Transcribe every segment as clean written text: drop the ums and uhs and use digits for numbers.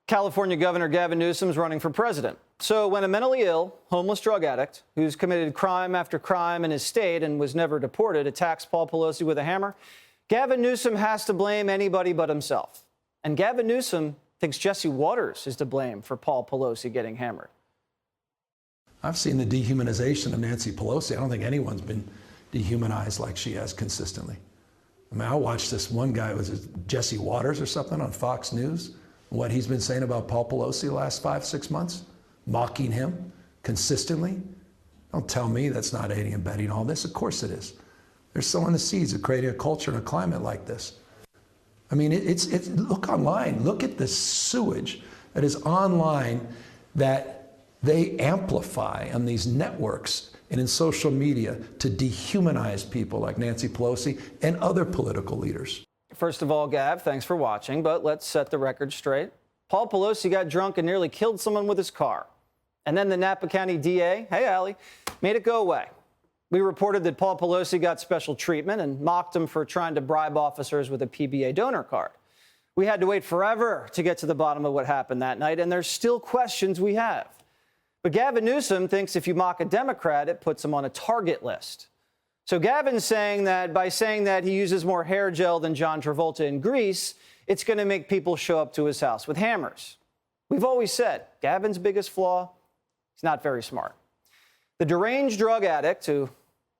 California Governor Gavin Newsom is running for president. So when a mentally ill, homeless drug addict who's committed crime after crime in his state and was never deported attacks Paul Pelosi with a hammer, Gavin Newsom has to blame anybody but himself. And Gavin Newsom thinks Jesse Watters is to blame for Paul Pelosi getting hammered. I've seen the dehumanization of Nancy Pelosi. I don't think anyone's been dehumanized like she has consistently. I mean, I watched this one guy, was it Jesse Watters or something on Fox News, what he's been saying about Paul Pelosi the last 5-6 months, mocking him consistently. Don't tell me that's not aiding and abetting all this. Of course it is. They're sowing the seeds of creating a culture and a climate like this. I mean, it's look online. Look at the sewage that is online that they amplify on these networks and in social media to dehumanize people like Nancy Pelosi and other political leaders. First of all, Gav, thanks for watching, but let's set the record straight. Paul Pelosi got drunk and nearly killed someone with his car. And then the Napa County DA, hey, Allie, made it go away. We reported that Paul Pelosi got special treatment and mocked him for trying to bribe officers with a PBA donor card. We had to wait forever to get to the bottom of what happened that night, and there's still questions we have. But Gavin Newsom thinks if you mock a Democrat, it puts him on a target list. So Gavin's saying that by saying that he uses more hair gel than John Travolta in Grease, it's going to make people show up to his house with hammers. We've always said Gavin's biggest flaw, he's not very smart. The deranged drug addict who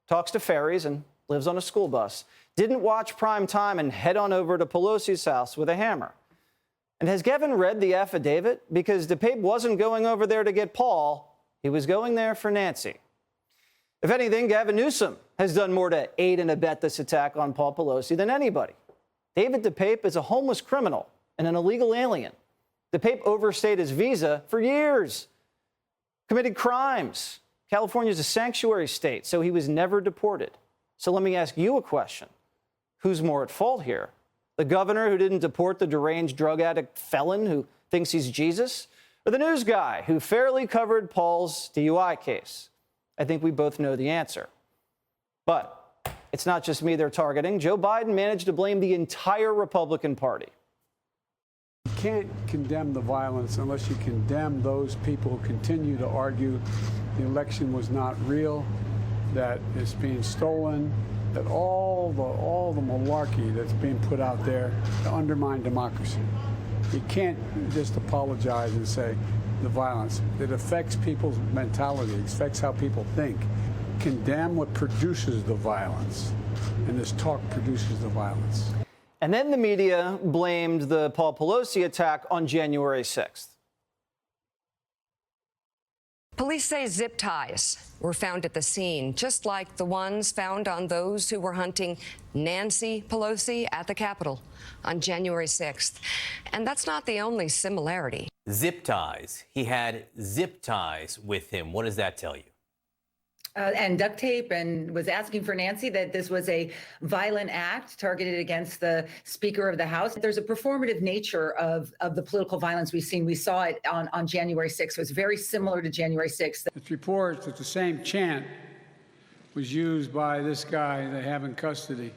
talks to fairies and lives on a school bus didn't watch prime time and head on over to Pelosi's house with a hammer. And has Gavin read the affidavit? Because DePape wasn't going over there to get Paul. He was going there for Nancy. If anything, Gavin Newsom has done more to aid and abet this attack on Paul Pelosi than anybody. David DePape is a homeless criminal and an illegal alien. DePape overstayed his visa for years, committed crimes. California is a sanctuary state, so he was never deported. So let me ask you a question. Who's more at fault here? The governor who didn't deport the deranged drug addict felon who thinks he's Jesus? Or the news guy who fairly covered Paul's DUI case? I think we both know the answer. But it's not just me they're targeting. Joe Biden managed to blame the entire Republican Party. You can't condemn the violence unless you condemn those people who continue to argue the election was not real, that it's being stolen, that all the malarkey that's being put out there to undermine democracy. You can't just apologize and say the violence. It affects people's mentality. It affects how people think. Condemn what produces the violence, and this talk produces the violence. And then the media blamed the Paul Pelosi attack on January 6th. Police say zip ties were found at the scene, just like the ones found on those who were hunting Nancy Pelosi at the Capitol on January 6th. And that's not the only similarity. Zip ties. He had zip ties with him. What does that tell you? And duct tape, and was asking for Nancy that this was a violent act targeted against the Speaker of the House. There's a performative nature of the political violence we've seen. We saw it on January 6th. It was very similar to January 6th. It's reports that the same chant was used by this guy they have in custody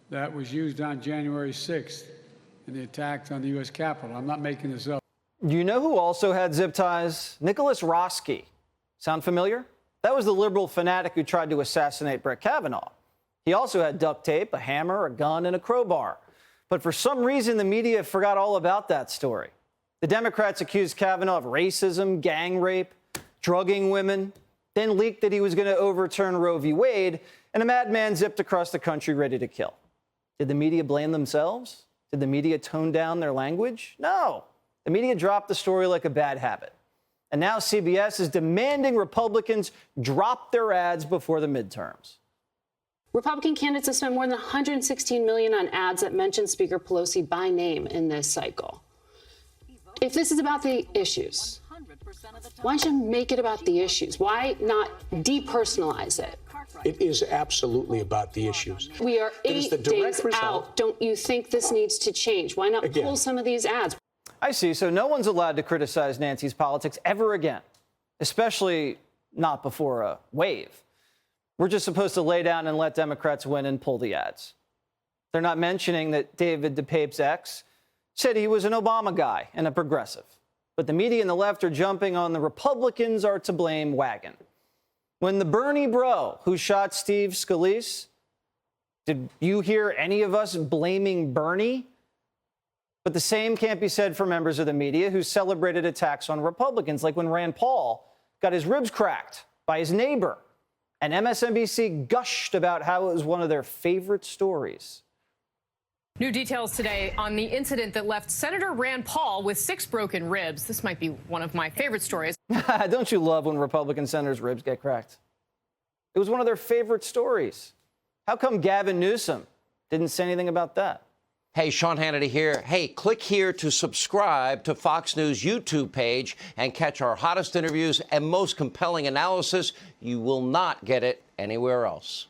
that was used on January 6th in the attack on the U.S. Capitol. I'm not making this up. Do you know who also had zip ties? Nicholas Roski. Sound familiar? That was the liberal fanatic who tried to assassinate Brett Kavanaugh. He also had duct tape, a hammer, a gun, and a crowbar. But for some reason, the media forgot all about that story. The Democrats accused Kavanaugh of racism, gang rape, drugging women, then leaked that he was going to overturn Roe v. Wade, and a madman zipped across the country ready to kill. Did the media blame themselves? Did the media tone down their language? No. The media dropped the story like a bad habit. And now CBS is demanding Republicans drop their ads before the midterms. Republican candidates have spent more than $116 million on ads that mention Speaker Pelosi by name in this cycle. If this is about the issues, why should make it about the issues? Why not depersonalize it? It is absolutely about the issues. We are 8 days out. Don't you think this needs to change? Why not pull some of these ads? I see. So no one's allowed to criticize Nancy's politics ever again, especially not before a wave. We're just supposed to lay down and let Democrats win and pull the ads. They're not mentioning that David DePape's ex said he was an Obama guy and a progressive. But the media and the left are jumping on the Republicans are to blame wagon. When the Bernie bro who shot Steve Scalise, did you hear any of us blaming Bernie? But the same can't be said for members of the media who celebrated attacks on Republicans, like when Rand Paul got his ribs cracked by his neighbor, and MSNBC gushed about how it was one of their favorite stories. New details today on the incident that left Senator Rand Paul with 6 broken ribs. This might be one of my favorite stories. Don't you love when Republican senators' ribs get cracked? It was one of their favorite stories. How come Gavin Newsom didn't say anything about that? Hey, Sean Hannity here. Hey, click here to subscribe to Fox News YouTube page and catch our hottest interviews and most compelling analysis. You will not get it anywhere else.